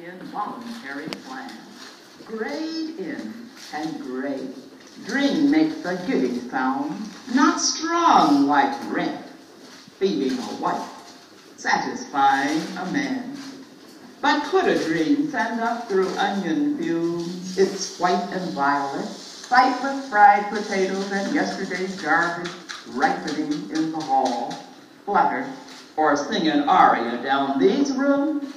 involuntary plan. Grade in and grade. Dream makes a giddy sound, not strong like rent, feeding a wife, satisfying a man. But could a dream send up through onion fumes, its white and violet, fight with fried potatoes and yesterday's garbage ripening in the hall, flutter, or sing an aria down these rooms?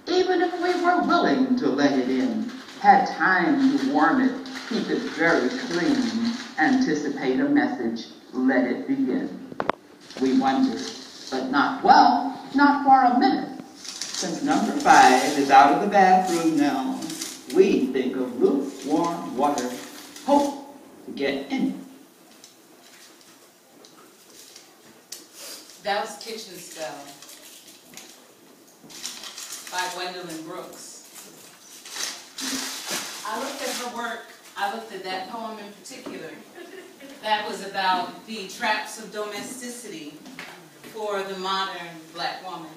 Even if we were willing to let it in, had time to warm it, keep it very clean, anticipate a message, let it begin. We wonder, but not well, not for a minute. Since number 5 is out of the bathroom now, we think of lukewarm water, hope to get in it. That was Kitchen Spell by Gwendolyn Brooks. I looked at her work, I looked at that poem in particular. That was about the traps of domesticity for the modern black woman.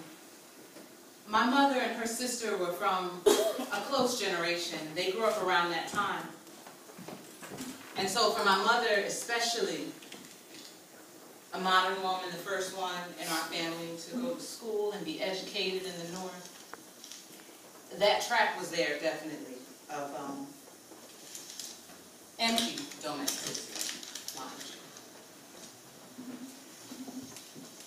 My mother and her sister were from a close generation. They grew up around that time. And so for my mother especially, a modern woman, the first one in our family to go to school and be educated in the North, that track was there definitely of empty domesticity, mind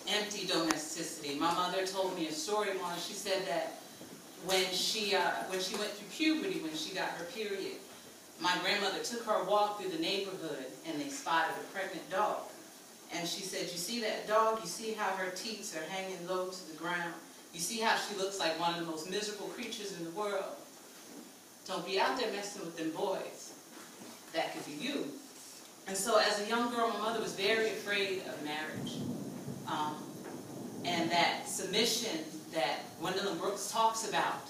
you. Empty domesticity. My mother told me a story once. She said that when she went through puberty, when she got her period, my grandmother took her a walk through the neighborhood and they spotted a pregnant dog. And she said, you see that dog? You see how her teats are hanging low to the ground? You see how she looks like one of the most miserable creatures in the world? Don't be out there messing with them boys. That could be you. And so as a young girl, my mother was very afraid of marriage. And that submission that Gwendolyn Brooks talks about,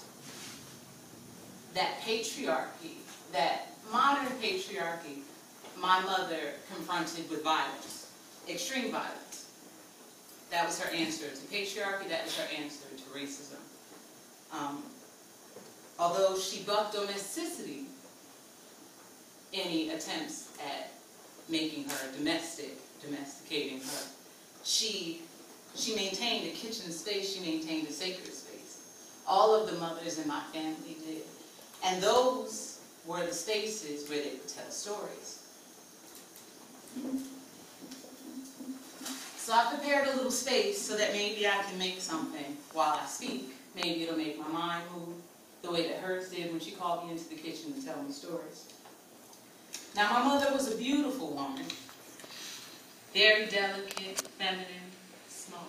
that patriarchy, that modern patriarchy, my mother confronted with violence, extreme violence. That was her answer to patriarchy, that was her answer to racism. Although she bucked domesticity, any attempts at making her domesticating her, she maintained a kitchen space, she maintained a sacred space. All of the mothers in my family did. And those were the spaces where they would tell stories. So I prepared a little space so that maybe I can make something while I speak. Maybe it'll make my mind move the way that hers did when she called me into the kitchen to tell me stories. Now my mother was a beautiful woman, very delicate, feminine, small.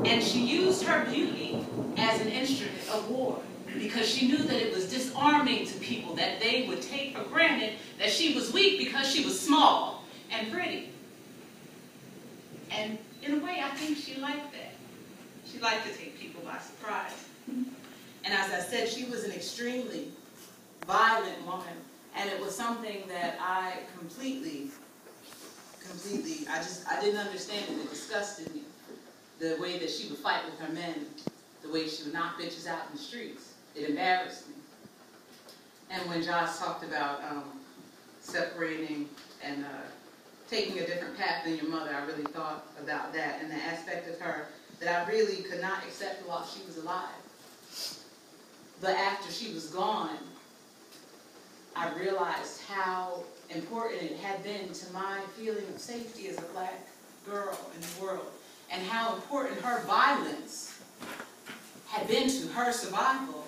And she used her beauty as an instrument of war because she knew that it was disarming to people, that they would take for granted that she was weak because she was small and pretty. And in a way, I think she liked that. She liked to take people by surprise. And as I said, she was an extremely violent woman. And it was something that I completely, I didn't understand it. It disgusted me. The way that she would fight with her men, the way she would knock bitches out in the streets. It embarrassed me. And when Josh talked about separating and taking a different path than your mother, I really thought about that and the aspect of her that I really could not accept while she was alive. But after she was gone, I realized how important it had been to my feeling of safety as a black girl in the world, and how important her violence had been to her survival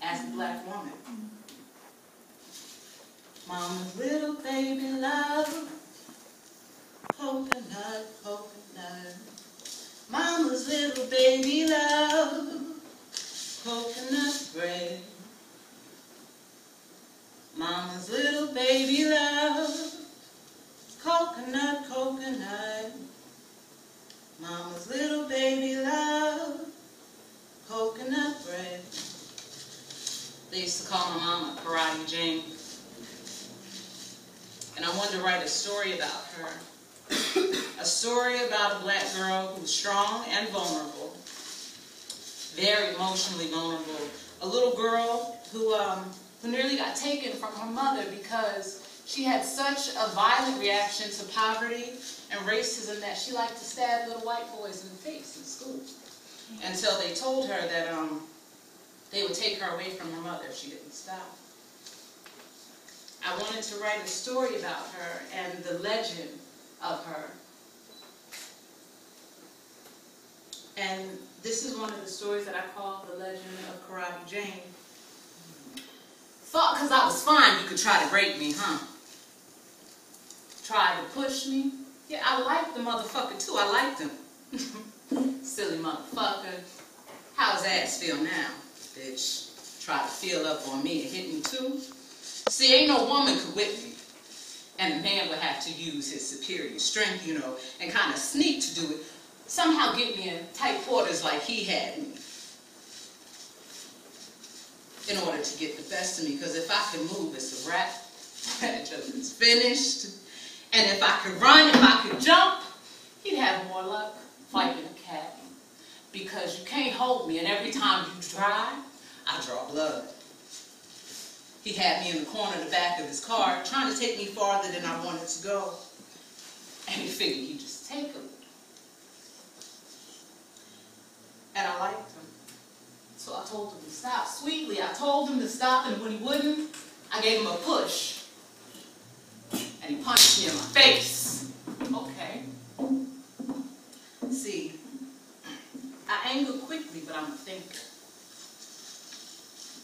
as a black woman. Mama's little baby love, coconut, coconut. Mama's little baby love, coconut bread. Mama's little baby love, coconut, coconut. Mama's little baby love, coconut bread. They used to call my mama Karate Jane. And I wanted to write a story about her. A story about a black girl who was strong and vulnerable, very emotionally vulnerable. A little girl who nearly got taken from her mother because she had such a violent reaction to poverty and racism that she liked to stab little white boys in the face in school. Until they told her that they would take her away from her mother if she didn't stop. I wanted to write a story about her and the legend of her. And this is one of the stories that I call The Legend of Karate Jane. Thought because I was fine you could try to break me, huh? Try to push me? Yeah, I liked the motherfucker too. I liked him. Silly motherfucker. How's ass feel now, bitch? Try to feel up on me and hit me too? See, ain't no woman could whip me. And a man would have to use his superior strength, you know, and kind of sneak to do it. Somehow get me in tight quarters like he had me. In order to get the best of me, because if I can move, it's a wrap. That joke is finished. And if I could run, if I could jump, he'd have more luck fighting a cat. Because you can't hold me, and every time you try, I draw blood. He had me in the corner of the back of his car, trying to take me farther than I wanted to go. And he figured he'd just take him. And I liked him. So I told him to stop. Sweetly, I told him to stop, and when he wouldn't, I gave him a push. And he punched me in my face. Okay. See, I anger quickly, but I'm a thinker.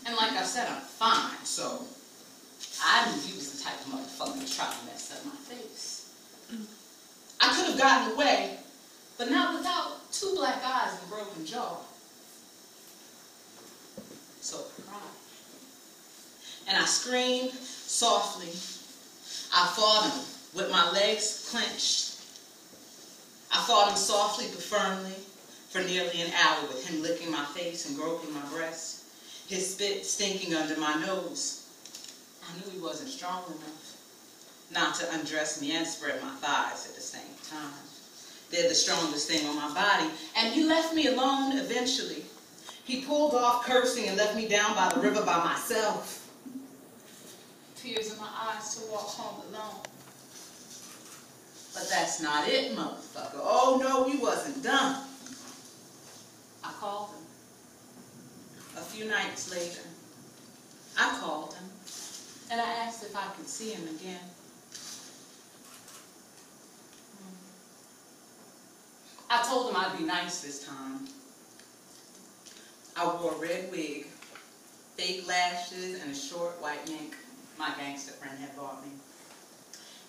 And like I said, I'm fine, so I knew he was the type of motherfucker to try to mess up my face. I could have gotten away, but not without 2 black eyes and a broken jaw. So I cried. And I screamed softly. I fought him with my legs clenched. I fought him softly but firmly for nearly an hour with him licking my face and groping my breast. His spit stinking under my nose. I knew he wasn't strong enough not to undress me and spread my thighs at the same time. They're the strongest thing on my body. And he left me alone eventually. He pulled off cursing and left me down by the river by myself. Tears in my eyes to walk home alone. But that's not it, motherfucker. Oh no, he wasn't done. I called him. A few nights later, I called him, and I asked if I could see him again. I told him I'd be nice this time. I wore a red wig, fake lashes, and a short white mink my gangster friend had bought me.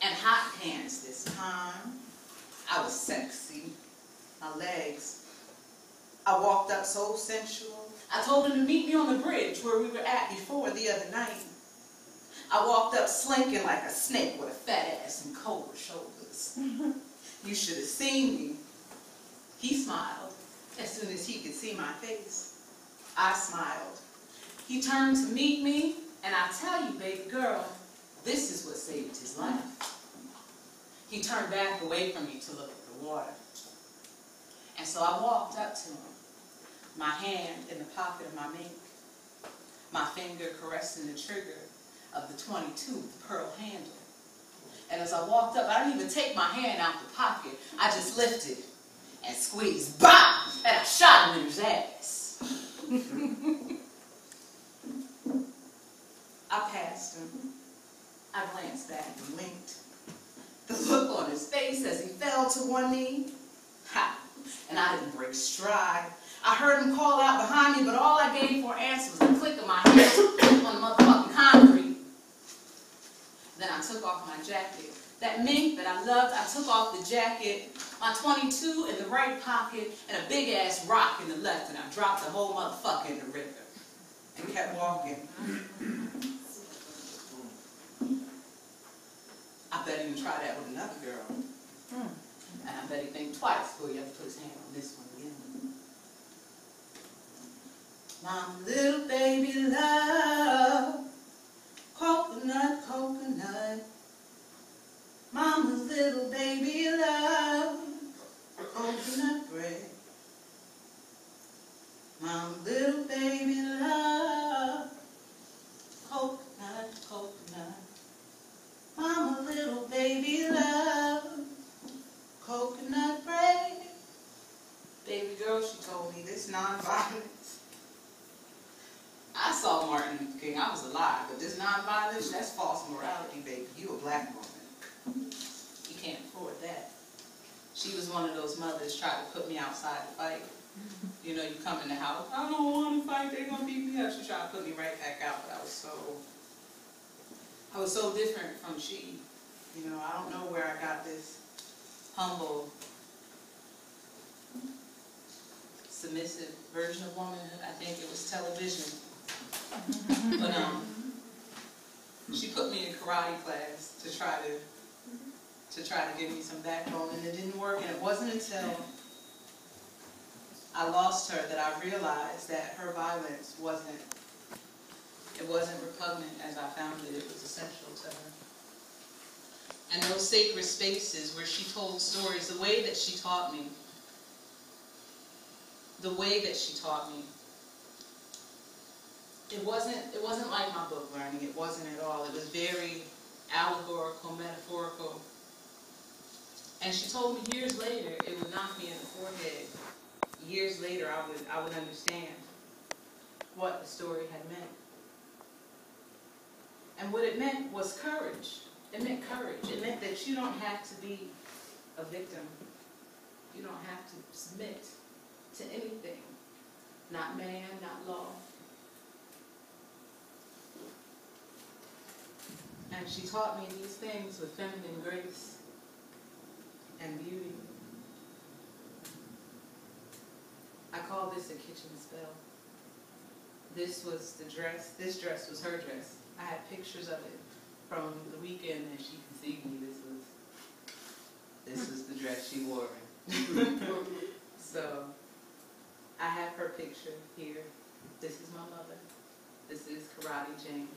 And hot pants this time. I was sexy. My legs. I walked up so sensual. I told him to meet me on the bridge where we were at before the other night. I walked up slinking like a snake with a fat ass and cobra shoulders. You should have seen me. He smiled as soon as he could see my face. I smiled. He turned to meet me, and I tell you, baby girl, this is what saved his life. He turned back away from me to look at the water. And so I walked up to him, my hand in the pocket of my mink, my finger caressing the trigger of the .22 with the pearl handle. And as I walked up, I didn't even take my hand out the pocket. I just lifted and squeezed, BAM! And I shot him in his ass. I passed him. I glanced back and winked. The look on his face as he fell to one knee. Ha! And I didn't break stride. I heard him call out behind me, but all I gave for answer was the click of my heels on the motherfucking concrete. Then I took off my jacket. That mink that I loved, I took off the jacket, my .22 in the right pocket, and a big-ass rock in the left, and I dropped the whole motherfucker in the river. And kept walking. I bet he would try that with another girl. And I bet he think twice before he ever put his hand on this one again. My little baby love, coconut, coconut. Mama's little baby love, coconut bread. My Mama, little baby love, coconut, coconut. Mama, little baby love, coconut bread. Baby girl, she told me, this nonviolence. I saw Martin Luther King, I was alive, but this nonviolence, that's false morality, baby. You a black woman. You can't afford that. She was one of those mothers trying to put me outside to fight. You know, you come in the house, I don't want to fight, they're going to beat me up. She tried to put me right back out, but I was so different from she. You know, I don't know where I got this humble, submissive version of womanhood. I think it was television. But she put me in karate class to try to give me some backbone, and it didn't work. And it wasn't until I lost her that I realized that her violence wasn't repugnant as I found it. It was essential to her. And those sacred spaces where she told stories, the way that she taught me, it wasn't like my book learning. It wasn't at all. It was very allegorical, metaphorical. And she told me years later, it would knock me in the forehead. Years later, I would understand what the story had meant. And what it meant was courage. It meant courage. It meant that you don't have to be a victim. You don't have to submit to anything. Not man, not law. And she taught me these things with feminine grace and beauty. I call this a kitchen spell. This was the dress. This dress was her dress. I had pictures of it from the weekend, and she conceived me. This was the dress she wore. So I have her picture here. This is my mother. This is Karate Jane.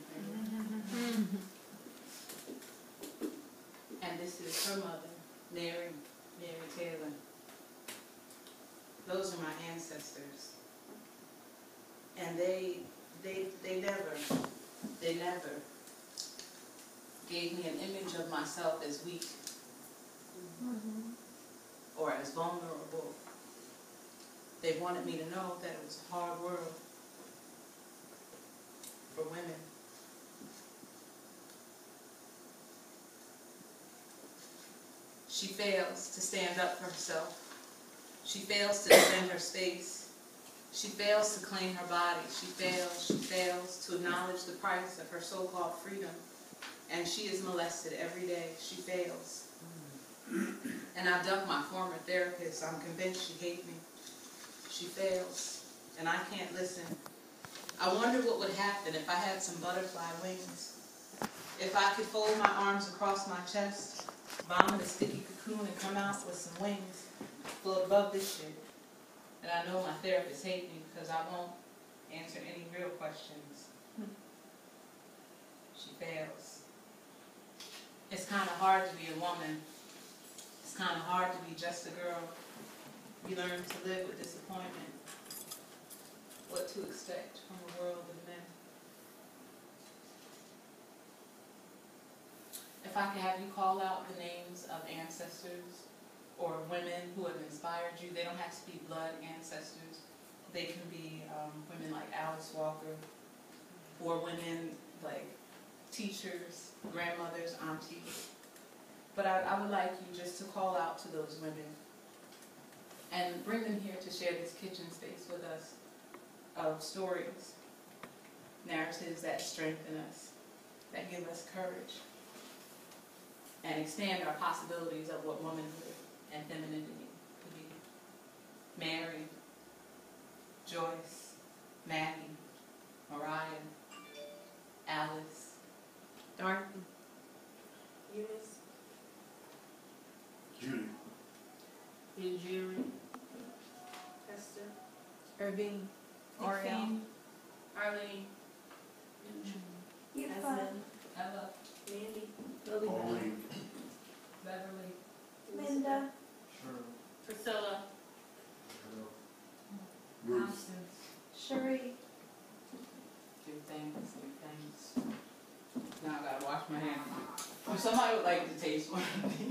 And this is her mother, Mary Taylor. Those are my ancestors. And they never gave me an image of myself as weak or as vulnerable. They wanted me to know that it was a hard world for women. She fails to stand up for herself. She fails to defend her space. She fails to claim her body. She fails to acknowledge the price of her so-called freedom. And she is molested every day. She fails. And I duck my former therapist. I'm convinced she hates me. She fails. And I can't listen. I wonder what would happen if I had some butterfly wings. If I could fold my arms across my chest, vomit a sticky cocoon, and come out with some wings, float above this shit. And I know my therapists hate me because I won't answer any real questions. She fails. It's kind of hard to be a woman. It's kind of hard to be just a girl. You learn to live with disappointment. What to expect from a world of men. If I could have you call out the names of ancestors or women who have inspired you, they don't have to be blood ancestors. They can be women like Alice Walker, or women like teachers, grandmothers, aunties. But I would like you just to call out to those women and bring them here to share this kitchen space with us of stories, narratives that strengthen us, that give us courage, and expand our possibilities of what womanhood and femininity could be. Mary, Joyce, Maggie, Mariah, Alice, Dorothy, Eunice, Judy, Esther, Irving, Oriel, Arlene, Esmond, Ella, Mandy, Pauline, Beverly, Linda, Cheryl, Priscilla, Ruth, Constance, things. Now I gotta wash my hands. If somebody would like to taste one of these.